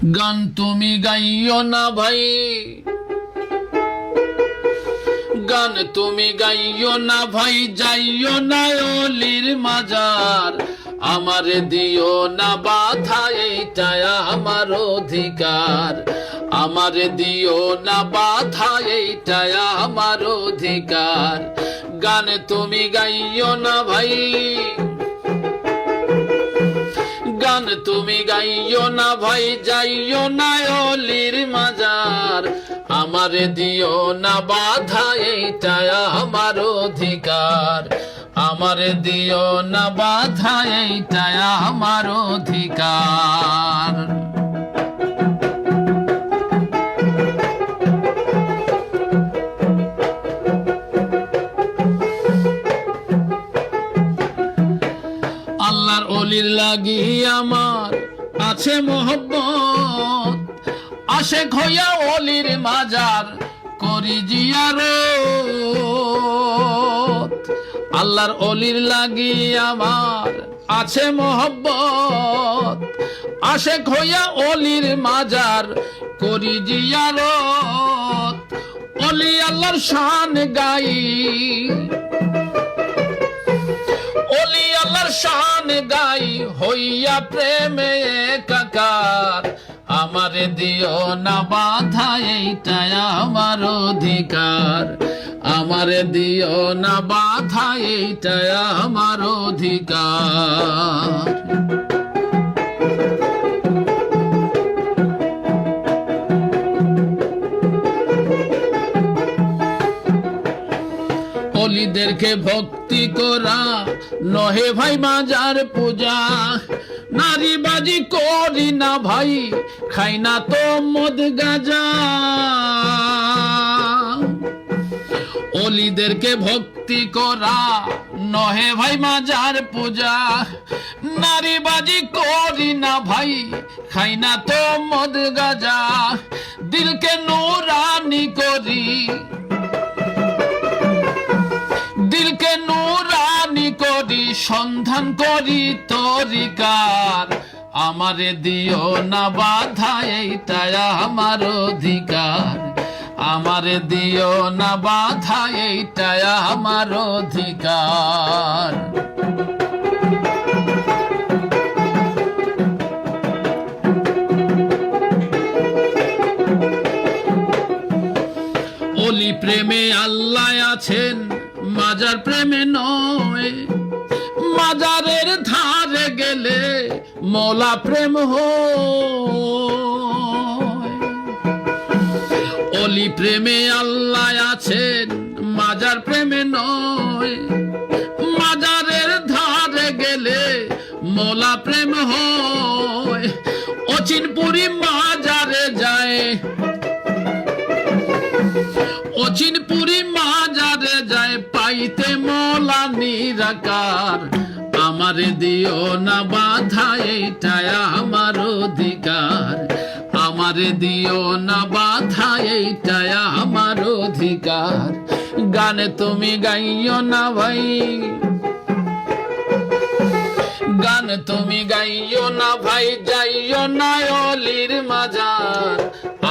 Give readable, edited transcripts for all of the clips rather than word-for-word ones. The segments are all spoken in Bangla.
গান তুমি গাইও না ভাই, গান তুমি গাইও না ভাই, যাইও না অলির মাজার। আমারে দিও না বাধা, এইটাই আমার অধিকার। আমারে দিও না বাধা, এইটাই আমার অধিকার। গান তুমি গাইও না ভাই, গান তুমি গাইও না ভাই, যাইও না অলির মাজার। আমারে দিও না বাধা, এইটাই আমার অধিকার। আমারে দিও না বাধা, এইটাই আমার অধিকার। আল্লাহর অলির লাগি আমার আছে মোহব্বত, আশেক হইয়া অলির মাজার করি জিয়ারত। আল্লাহর অলির লাগি আমার আছে মোহব্বত, আশেক হইয়া অলির মাজার করি জিয়ারত। অলি আল্লাহর শান গাই, অলি আল্লাহর শান গাই, হইয়া প্রেমে একাকার। আমারে দিও না বাধা, এইটাই আমার অধিকার। আমারে দিও না বাধা, এইটাই আমার অধিকার। অলিদেরকে ভক্তি করা নহে ভাই মাজার পূজা। নারীবাজি করি না ভাই, খাই না তো মদ গাজা। অলিদেরকে ভক্তি করা নহে ভাই মাজার পূজা। নারীবাজি করি না ভাই, খাই না তো মদ গাজা। দিলকে নুরানি করি, দিলকে নুরানি করি, সন্ধান করি তরিকার। আমারে দিও না বাধা, এইটাই আমার অধিকার। আমারে দিও না বাধা, এইটাই আমার অধিকার। অলি প্রেমে আল্লাহ আছেন, মাজার প্রেমে নয়। মাজারের ধারে গেলে মৌলা প্রেম হয়। অলি প্রেমে আল্লাহ আছেন, মাজার প্রেমে নয়। মাজারের ধারে গেলে মৌলা প্রেম হয়। অচিনপুরি মাজারে যায়, অচিনপুরি মাজারে যায়, পাইতে মৌলা নিরাকার। আমারে দিও না বাধা, এইটাই আমার অধিকার। আমারে দিও না বাধা, এইটাই আমার অধিকার। গান তুমি গাইও না ভাই, গান তুমি গাইও না ভাই, যাইও না অলির মাজার।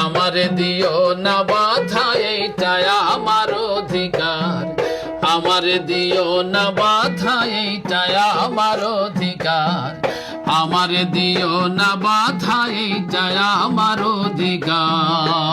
আমারে দিও না বাধা, এইটাই আমার অধিকার। আমারে দিও না বাধা, এইটাই আমার অধিকার। আমারে দিও না বাধা, এইটাই আমার অধিকার।